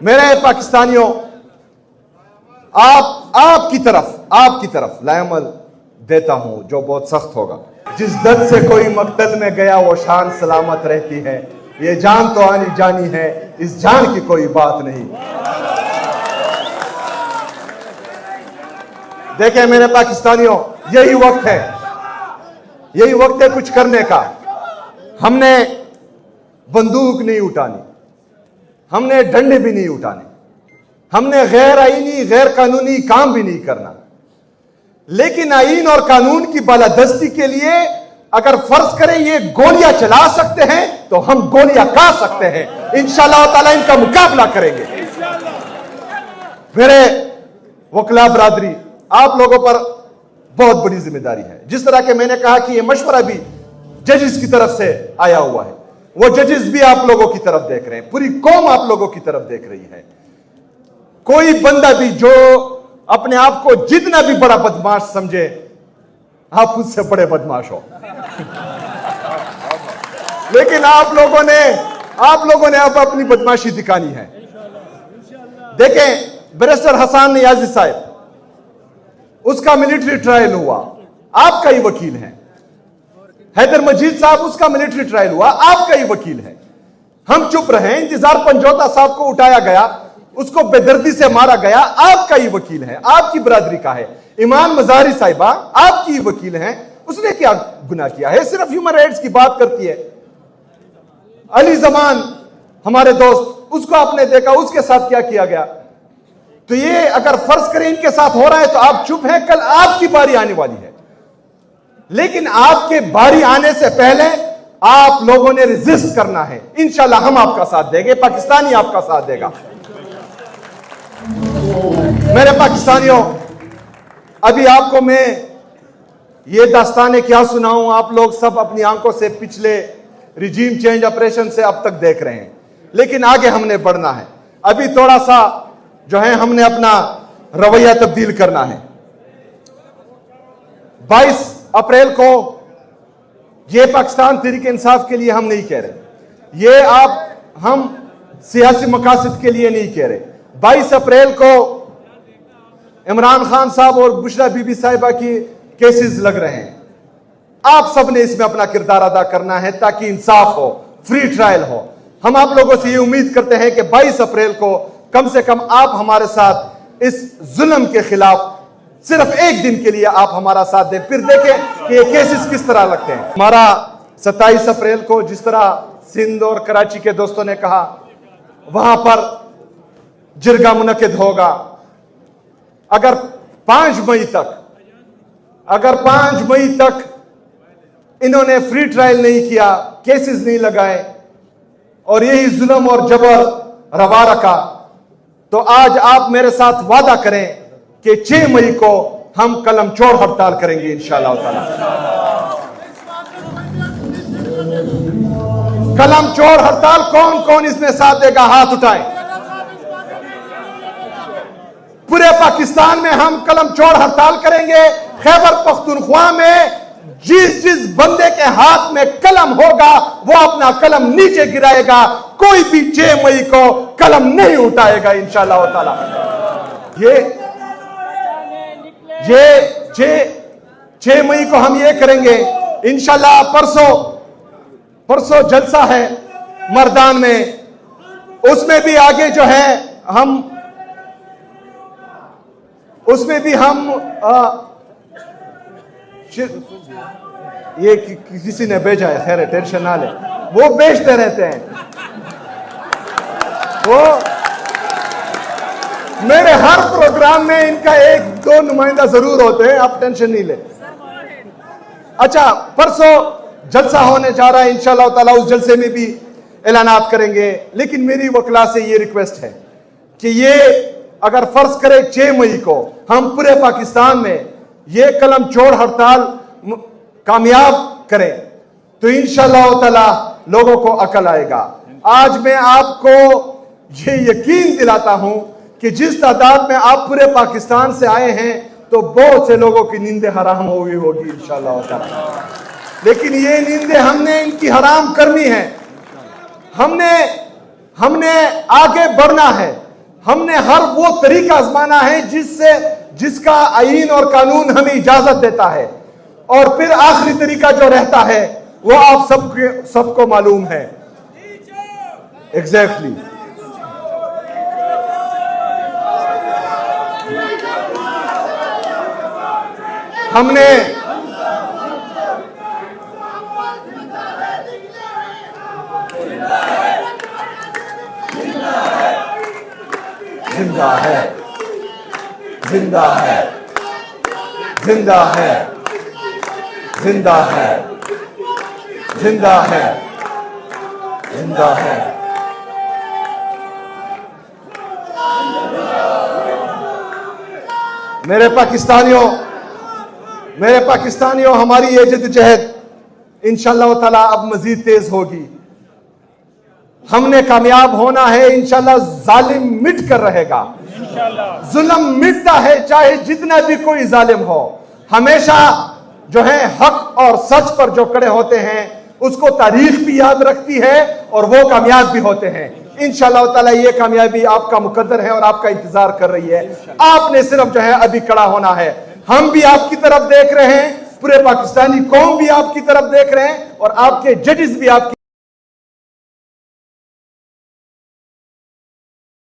मेरे पाकिस्तानियों, आपकी तरफ लायमल देता हूं जो बहुत सख्त होगा। जिस दर्द से कोई मकतल में गया वो शान सलामत रहती है। ये जान तो आनी जानी है, इस जान की कोई बात नहीं। देखें मेरे पाकिस्तानियों, यही वक्त है कुछ करने का। हमने बंदूक नहीं उठानी, हमने डंडे भी नहीं उठाने, हमने गैर आईनी गैर कानूनी काम भी नहीं करना। लेकिन आईन और कानून की बालादस्ती के लिए अगर फर्ज करें ये गोलियां चला सकते हैं तो हम गोलियां खा सकते हैं। इंशाअल्लाह ताला इनका मुकाबला करेंगे। मेरे वकला बरादरी, आप लोगों पर बहुत बड़ी जिम्मेदारी है। जिस तरह के मैंने कहा कि ये मशवरा भी जजेस की तरफ से आया हुआ है, वो जजेस भी आप लोगों की तरफ देख रहे हैं, पूरी कौम आप लोगों की तरफ देख रही है। कोई बंदा भी जो अपने आप को जितना भी बड़ा बदमाश समझे, आप उससे बड़े बदमाश हो। लेकिन आप लोगों ने अब अपनी बदमाशी दिखानी है। देखें बैरिस्टर हसन नियाजी साहब, उसका मिलिट्री ट्रायल हुआ, आपका ही वकील है। हैदर मजीद साहब, उसका मिलिट्री ट्रायल हुआ, आपका ही वकील है। हम चुप रहे। इंतजार पंजोता साहब को उठाया गया, उसको बेदर्दी से मारा गया, आपका ही वकील है, आपकी बरादरी का है। ईमान मजारी साहिबा आपकी ही वकील हैं, उसने क्या गुनाह किया है? सिर्फ ह्यूमन राइट्स की बात करती है। अली जमान हमारे दोस्त, उसको आपने देखा, उसके साथ क्या किया गया? तो ये अगर फर्ज करें इनके साथ हो रहा है तो आप चुप हैं, कल आपकी बारी आने वाली है। लेकिन आपके बारी आने से पहले आप लोगों ने रेजिस्ट करना है। इंशाल्लाह हम आपका साथ देंगे, पाकिस्तानी आपका साथ देगा। मेरे पाकिस्तानियों, अभी आपको मैं ये दास्तानें क्या सुनाऊं? आप लोग सब अपनी आंखों से पिछले रिजीम चेंज ऑपरेशन से अब तक देख रहे हैं, लेकिन आगे हमने बढ़ना है। अभी थोड़ा सा जो है हमने अपना रवैया तब्दील करना है। 22 अप्रैल को ये पाकिस्तान तहरीक इंसाफ के लिए हम नहीं कह रहे, ये हम सियासी मकासद के लिए नहीं कह रहे। 22 अप्रैल को इमरान खान साहब और बुशरा बीबी साहिबा की केसेस लग रहे हैं। आप सब ने इसमें अपना किरदार अदा करना है ताकि इंसाफ हो, फ्री ट्रायल हो। हम आप लोगों से ये उम्मीद करते हैं कि 22 अप्रैल को कम से कम आप हमारे साथ इस जुल्म के खिलाफ सिर्फ एक दिन के लिए आप हमारा साथ दें, फिर देखें कि ये केसेस किस तरह लगते हैं। हमारा 27 अप्रैल को जिस तरह सिंध और कराची के दोस्तों ने कहा, वहां पर जिरगा मुनक्किद होगा। अगर 5 मई तक इन्होंने फ्री ट्रायल नहीं किया, केसेस नहीं लगाए और यही जुल्म और जबर रवा रखा, तो आज आप मेरे साथ वादा करें कि 6 मई को हम कलम छोड़ हड़ताल करेंगे इंशाअल्लाह ताला। कलम छोड़ हड़ताल कौन कौन इसमें साथ देगा? हाथ उठाएं। पूरे पाकिस्तान में हम कलम छोड़ हड़ताल करेंगे। खैबर पख्तूनख्वा में जिस बंदे के हाथ में कलम होगा वो अपना कलम नीचे गिराएगा। कोई भी 6 मई को कलम नहीं उठाएगा इंशाअल्लाह ताला। ये 6 मई को हम ये करेंगे इंशाअल्लाह। परसों जलसा है मर्दान में, उसमें भी आगे जो है उसमें भी हम ये किसी ने भेजा है, खैर टेंशन ना ले, वो बेचते रहते हैं। वो मेरे हर प्रोग्राम में इनका 1-2 नुमाइंदा जरूर होते हैं, आप टेंशन नहीं ले। अच्छा, परसों जलसा होने जा रहा है इंशाअल्लाह ताला, उस जलसे में भी ऐलानात करेंगे। लेकिन मेरी वकला से ये रिक्वेस्ट है कि ये अगर फर्ज करे 6 मई को हम पूरे पाकिस्तान में ये कलम छोड़ हड़ताल कामयाब करें तो इंशाअल्लाह ताला लोगों को अकल आएगा। आज मैं आपको ये यकीन दिलाता हूं कि जिस तादाद में आप पूरे पाकिस्तान से आए हैं तो बहुत से लोगों की नींदें हराम हुई होगी इंशाअल्लाह ताला। लेकिन ये नींदें हमने इनकी हराम करनी है। हमने आगे बढ़ना है। हमने हर वो तरीका आजमाना है जिसका आईन और कानून हमें इजाजत देता है, और फिर आखिरी तरीका जो रहता है वो आप सबको मालूम है। एग्जैक्टली हमने जिंदा है, जिंदा है, जिंदा है, जिंदा है, जिंदा है, जिंदा है। मेरे पाकिस्तानियों, हमारी ये जद्दोजहद इंशाअल्लाह ताला अब मजीद तेज होगी। हमने कामयाब होना है इंशाअल्लाह। जालिम मिट कर रहेगा, जुल्म मिटता है चाहे जितना भी कोई जालिम हो। हमेशा जो है हक और सच पर जो खड़े होते हैं उसको तारीख भी याद रखती है और वो कामयाब भी होते हैं। इंशाअल्लाह ताला ये कामयाबी आपका मुकद्दर है और आपका इंतजार कर रही है। आपने सिर्फ जो है अभी खड़ा होना है। हम भी आपकी तरफ देख रहे हैं, पूरे पाकिस्तानी कौम भी आपकी तरफ देख रहे हैं और आपके जजेस भी आपकी